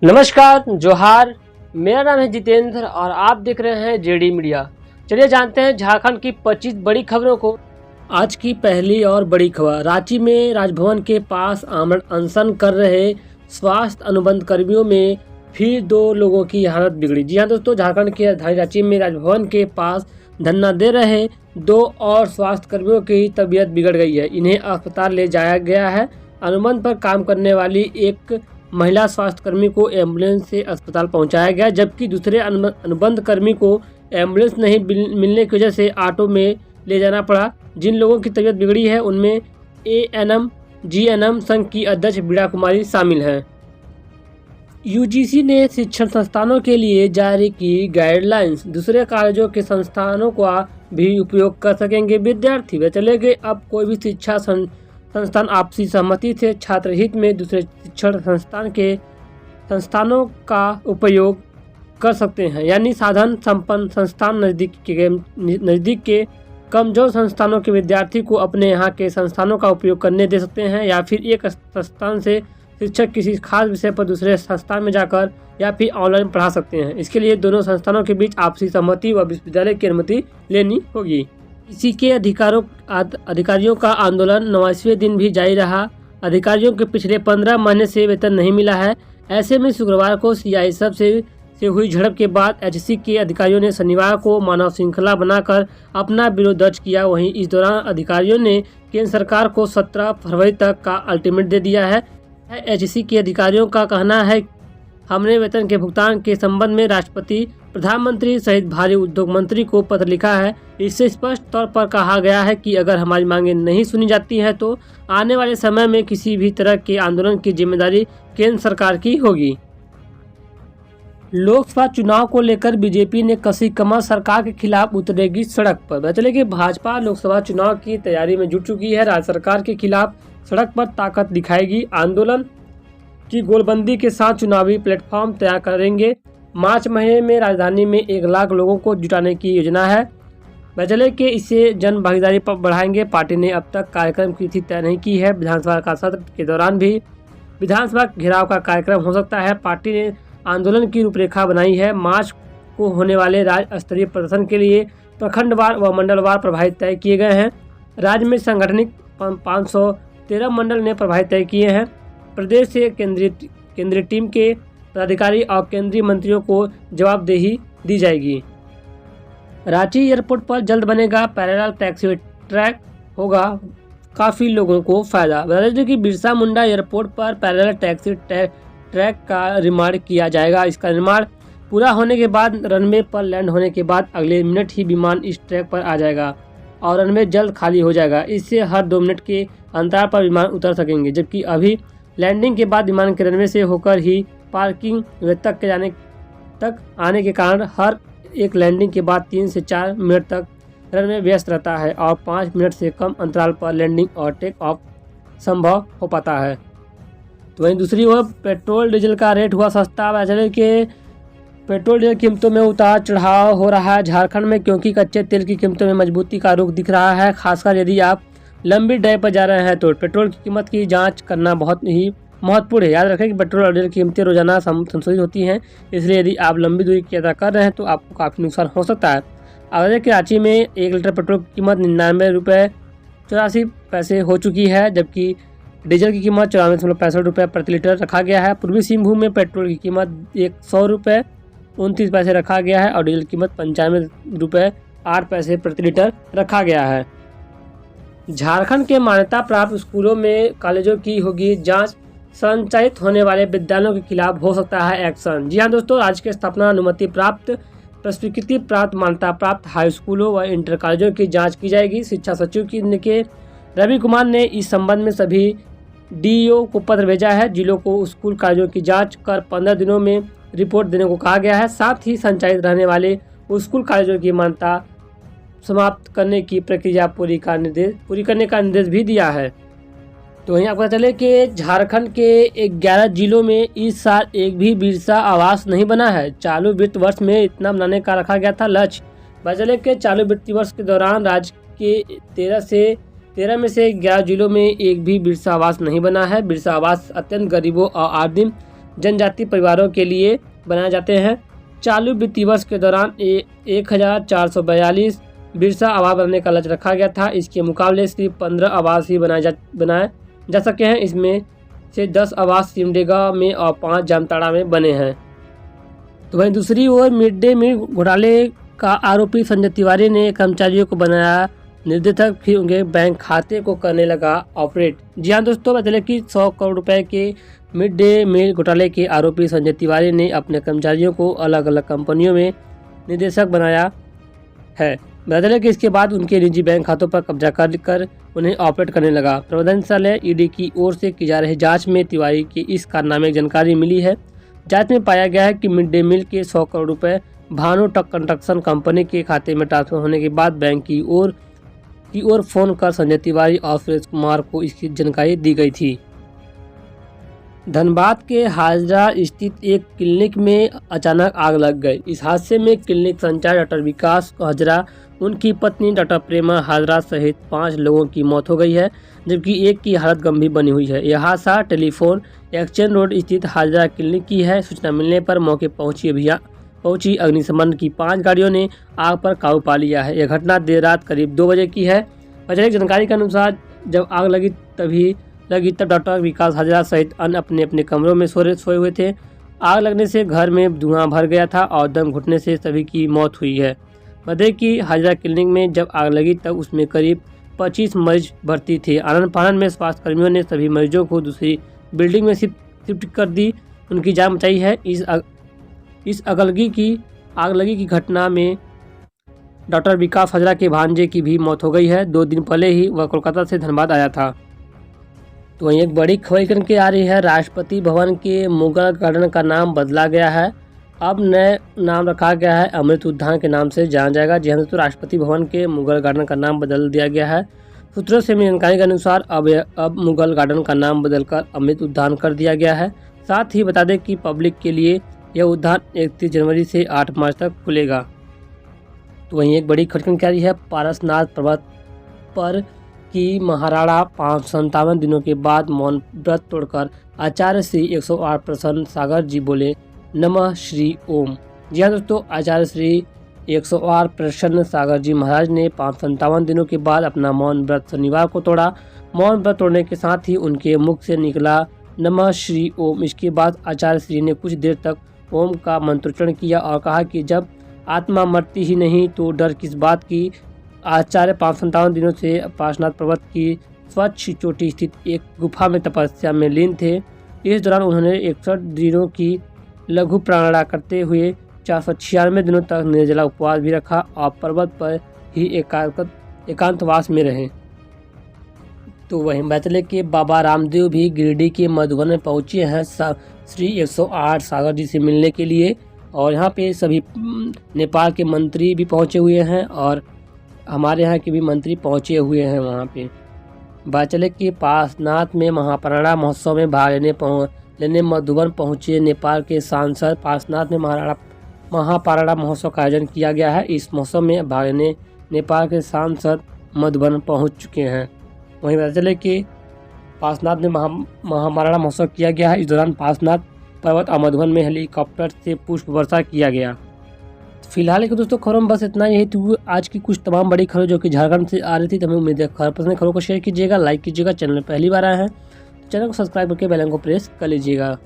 नमस्कार, जोहार। मेरा नाम है जितेंद्र और आप देख रहे हैं जेडी मीडिया। चलिए जानते हैं झारखंड की 25 बड़ी खबरों को। आज की पहली और बड़ी खबर, रांची में राजभवन के पास आमरण अनशन कर रहे स्वास्थ्य अनुबंध कर्मियों में फिर 2 लोगों की हालत बिगड़ी। जी हाँ दोस्तों, झारखंड की राजधानी रांची में राजभवन के पास धरना दे रहे 2 और स्वास्थ्य कर्मियों की तबीयत बिगड़ गई है। इन्हें अस्पताल ले जाया गया है। अनुबंध पर काम करने वाली एक महिला स्वास्थ्य कर्मी को एम्बुलेंस से अस्पताल पहुंचाया गया, जबकि दूसरे अनुबंध कर्मी को एम्बुलेंस नहीं मिलने की वजह से ऑटो में ले जाना पड़ा। जिन लोगों की तबीयत बिगड़ी है उनमें एएनएम जीएनएम संघ की अध्यक्ष बीड़ा कुमारी शामिल हैं। यूजीसी ने शिक्षण संस्थानों के लिए जारी की गाइडलाइंस, दूसरे कॉलेजों के संस्थानों का भी उपयोग कर सकेंगे विद्यार्थी। वे चले गए, अब कोई भी शिक्षा संस्थान आपसी सहमति से छात्र हित में दूसरे शिक्षण संस्थानों का उपयोग कर सकते हैं, यानी साधन संपन्न संस्थान नज़दीक के कमजोर संस्थानों के विद्यार्थी को अपने यहाँ के संस्थानों का उपयोग करने दे सकते हैं, या फिर एक संस्थान से शिक्षक किसी खास विषय पर दूसरे संस्थान में जाकर या फिर ऑनलाइन पढ़ा सकते हैं। इसके लिए दोनों संस्थानों के बीच आपसी सहमति व विश्वविद्यालय की अनुमति लेनी होगी। इसी के अधिकारियों का आंदोलन 9वें दिन भी जारी रहा। अधिकारियों के पिछले 15 महीने से वेतन नहीं मिला है। ऐसे में शुक्रवार को सीआईएसएफ से हुई झड़प के बाद एचसी के अधिकारियों ने शनिवार को मानव श्रृंखला बनाकर अपना विरोध दर्ज किया। वहीं इस दौरान अधिकारियों ने केंद्र सरकार को 17 फरवरी तक का अल्टीमेट दे दिया है। एचसी के अधिकारियों का कहना है, हमने वेतन के भुगतान के संबंध में राष्ट्रपति, प्रधानमंत्री सहित भारी उद्योग मंत्री को पत्र लिखा है। इससे स्पष्ट तौर पर कहा गया है कि अगर हमारी मांगें नहीं सुनी जाती हैं तो आने वाले समय में किसी भी तरह के आंदोलन की जिम्मेदारी केंद्र सरकार की होगी। लोकसभा चुनाव को लेकर बीजेपी ने कसी कमर, सरकार के खिलाफ उतरेगी सड़क पर। पता चले कि भाजपा लोकसभा चुनाव की तैयारी में जुट चुकी है। राज्य सरकार के खिलाफ सड़क पर ताकत दिखाएगी। आंदोलन की गोलबंदी के साथ चुनावी प्लेटफॉर्म तैयार करेंगे। मार्च महीने में राजधानी में 1 लाख लोगों को जुटाने की योजना है। बचले के इससे जन भागीदारी पर बढ़ाएंगे। पार्टी ने अब तक कार्यक्रम की तिथि तय नहीं की है। विधानसभा का सत्र के दौरान भी विधानसभा घेराव का कार्यक्रम हो सकता है। पार्टी ने आंदोलन की रूपरेखा बनाई है। मार्च को होने वाले राज्य स्तरीय प्रदर्शन के लिए प्रखंडवार व मंडलवार प्रभावित तय किए गए हैं। राज्य में संगठनिक 513 मंडल ने प्रभावित तय किए हैं। प्रदेश से केंद्रीय टीम के पदाधिकारी और केंद्रीय मंत्रियों को जवाबदेही दी जाएगी। रांची एयरपोर्ट पर जल्द बनेगा पैरेलल टैक्सी ट्रैक, होगा काफ़ी लोगों को फायदा। बता दें कि बिरसा मुंडा एयरपोर्ट पर पैरेलल टैक्सी ट्रैक का निर्माण किया जाएगा। इसका निर्माण पूरा होने के बाद रनवे पर लैंड होने के बाद अगले मिनट ही विमान इस ट्रैक पर आ जाएगा और रनवे जल्द खाली हो जाएगा। इससे हर 2 मिनट के अंतराल पर विमान उतर सकेंगे, जबकि अभी लैंडिंग के बाद विमान के रनवे से होकर ही पार्किंग तक आने के कारण हर एक लैंडिंग के बाद 3 से 4 मिनट तक रनवे व्यस्त रहता है और 5 मिनट से कम अंतराल पर लैंडिंग और टेक ऑफ संभव हो पाता है। तो वहीं दूसरी ओर पेट्रोल डीजल का रेट हुआ सस्ता। वैसे कि पेट्रोल डीजल कीमतों में उतार चढ़ाव हो रहा है झारखंड में, क्योंकि कच्चे तेल की कीमतों में मजबूती का रुख दिख रहा है। खासकर यदि आप लंबी ड्राइव पर जा रहे हैं तो पेट्रोल की कीमत की जांच करना बहुत ही महत्वपूर्ण है। याद रखें कि पेट्रोल और डीजल की कीमतें रोजाना संशोधित होती हैं, इसलिए यदि आप लंबी दूरी की यात्रा कर रहे हैं तो आपको काफ़ी नुकसान हो सकता है। अगर कराची में 1 लीटर पेट्रोल की कीमत 99 रुपये 84 पैसे हो चुकी है, जबकि डीजल की कीमत 94.65 रुपये प्रति लीटर रखा गया है। पूर्वी सिंहभूम में पेट्रोल की कीमत 100 रुपये 29 पैसे रखा गया है और डीजल की कीमत 95 रुपये 8 पैसे प्रति लीटर रखा गया है। झारखंड के मान्यता प्राप्त स्कूलों में कॉलेजों की होगी जांच, संचालित होने वाले विद्यालयों के खिलाफ हो सकता है एक्शन। जी हाँ दोस्तों, राज्य के स्थापना अनुमति प्राप्त, प्रस्वीकृति प्राप्त, मान्यता प्राप्त हाई स्कूलों व इंटर कॉलेजों की जांच की जाएगी। शिक्षा सचिव के रवि कुमार ने इस संबंध में सभी डीईओ को पत्र भेजा है। जिलों को स्कूल कॉलेजों की जांच कर 15 दिनों में रिपोर्ट देने को कहा गया है। साथ ही संचालित रहने वाले स्कूल कॉलेजों की मान्यता समाप्त करने की प्रक्रिया पूरी करने का निर्देश भी दिया है। तो वहीं आपको पता चले कि झारखंड के 11 जिलों में इस साल एक भी बिरसा आवास नहीं बना है। चालू वित्त वर्ष में इतना बनाने का रखा गया था लक्ष्य। पता चले कि चालू वित्तीय वर्ष के दौरान राज्य के 13 में से 11 जिलों में एक भी बिरसा आवास नहीं बना है। बिरसा आवास अत्यंत गरीबों और आदिम जनजाति परिवारों के लिए बनाए जाते हैं। चालू वित्तीय वर्ष के दौरान 1442 बिरसा आवास बनाने का लक्ष्य रखा गया था। इसके मुकाबले सिर्फ 15 आवास ही बनाए जा सके हैं। इसमें से 10 आवास सिमडेगा में और 5 जामताड़ा में बने हैं। तो वहीं दूसरी ओर मिड डे मील घोटाले का आरोपी संजय तिवारी ने कर्मचारियों को बनाया निर्देशक, फिर उनके बैंक खाते को करने लगा ऑपरेट। जी हाँ दोस्तों, बता दें कि 100 करोड़ रुपए के मिड डे मील घोटाले के आरोपी संजय तिवारी ने अपने कर्मचारियों को अलग अलग कंपनियों में निदेशक बनाया है। बता दें कि इसके बाद उनके निजी बैंक खातों पर कब्जा कर उन्हें ऑपरेट करने लगा। प्रबंधन निदेशालय ईडी की ओर से की जा रही जांच में तिवारी की इस कारनामे की जानकारी मिली है। जांच में पाया गया है कि मिड डे मील के 100 करोड़ रुपए भानु कंस्ट्रक्शन कंपनी के खाते में ट्रांसफर होने के बाद बैंक की ओर फोन कर संजय तिवारी और सुरेश कुमार को इसकी जानकारी दी गई थी। धनबाद के हाजरा स्थित एक क्लिनिक में अचानक आग लग गई। इस हादसे में क्लिनिक संचालक डॉक्टर विकास हाजरा, उनकी पत्नी डॉक्टर प्रेमा हाजरा सहित 5 लोगों की मौत हो गई है, जबकि एक की हालत गंभीर बनी हुई है। यह हादसा टेलीफोन एक्सचेंज रोड स्थित हाजरा क्लिनिक की है। सूचना मिलने पर मौके पहुंची अग्निशमन की 5 गाड़ियों ने आग पर काबू पा लिया है। यह घटना देर रात करीब 2 बजे की है। औपचारिक जानकारी के अनुसार जब आग लगी तब डॉक्टर विकास हाजरा सहित अन्य अपने अपने कमरों में सोए हुए थे। आग लगने से घर में धुआं भर गया था और दम घुटने से सभी की मौत हुई है। बता कि हाजरा क्लिनिक में जब आग लगी तब उसमें करीब 25 मरीज भर्ती थे। आनंद फानन में स्वास्थ्य कर्मियों ने सभी मरीजों को दूसरी बिल्डिंग में शिफ्ट कर दी, उनकी जान बचाई है। इस आग लगी की घटना में डॉक्टर विकास हाजरा के भांजे की भी मौत हो गई है। 2 दिन पहले ही वह कोलकाता से धनबाद आया था। तो वहीं एक बड़ी खबर करके आ रही है, राष्ट्रपति भवन के मुगल गार्डन का नाम बदला गया है। अब नए नाम रखा गया है, अमृत उद्यान के नाम से जाना जाएगा। जी हाँ दोस्तों, राष्ट्रपति भवन के मुगल गार्डन का नाम बदल दिया गया है। सूत्रों से मिली जानकारी के अनुसार अब मुगल गार्डन का नाम बदलकर अमृत उद्यान कर दिया गया है। साथ ही बता दें कि पब्लिक के लिए यह उद्यान 31 जनवरी से 8 मार्च तक खुलेगा। तो वहीं एक बड़ी खबर क्या रही है, पारसनाथ पर्वत पर की महाराणा 557 दिनों के बाद मौन व्रत तोड़कर आचार्य श्री 108 प्रसन्न सागर जी बोले नमः श्री ओम। जी हाँ दोस्तों, आचार्य श्री 108 प्रसन्न सागर जी महाराज ने 557 दिनों के बाद अपना मौन व्रत शनिवार को तोड़ा। मौन व्रत तोड़ने के साथ ही उनके मुख से निकला नमः श्री ओम। इसके बाद आचार्य श्री ने कुछ देर तक ओम का मंत्रोच्चारण किया और कहा कि जब आत्मा मरती ही नहीं तो डर किस बात की। आचार्य 557 दिनों से पार्श्वनाथ पर्वत की स्वच्छ चोटी स्थित एक गुफा में तपस्या में लीन थे। इस दौरान उन्होंने 61 दिनों की लघु प्राणायाम करते हुए 496 दिनों तक निर्जला उपवास भी रखा और पर्वत पर ही एकांतवास में रहे। तो वहीं बैतले के बाबा रामदेव भी गिरिडीह के मधुबन में पहुंचे हैं श्री 108 सागर जी से मिलने के लिए। और यहाँ पे सभी नेपाल के मंत्री भी पहुंचे हुए हैं और हमारे यहाँ के भी मंत्री पहुंचे हुए हैं वहाँ पे। बैतले के पासनाथ में महापराणा महोत्सव में भाग लेने मधुबन पहुंचे नेपाल के सांसद। पासनाथ में महापराणा महोत्सव का आयोजन किया गया है। इस महोत्सव में भाग लेने नेपाल के सांसद मधुबन पहुंच चुके हैं। वहीं बैतले के पासनाथ में महापराणा महोत्सव किया गया है। इस दौरान पासनाथ पर्वत और मधुबन में हेलीकॉप्टर से पुष्प वर्षा किया गया। फिलहाल के दोस्तों खबरों में बस इतना ही थी आज की कुछ तमाम बड़ी खबरें जो कि झारखंड से आ रही थी। तो हमें उम्मीद है खबरों को शेयर कीजिएगा, लाइक कीजिएगा। चैनल में पहली बार आए हैं तो चैनल को सब्सक्राइब करके बेल आइकन को प्रेस कर लीजिएगा।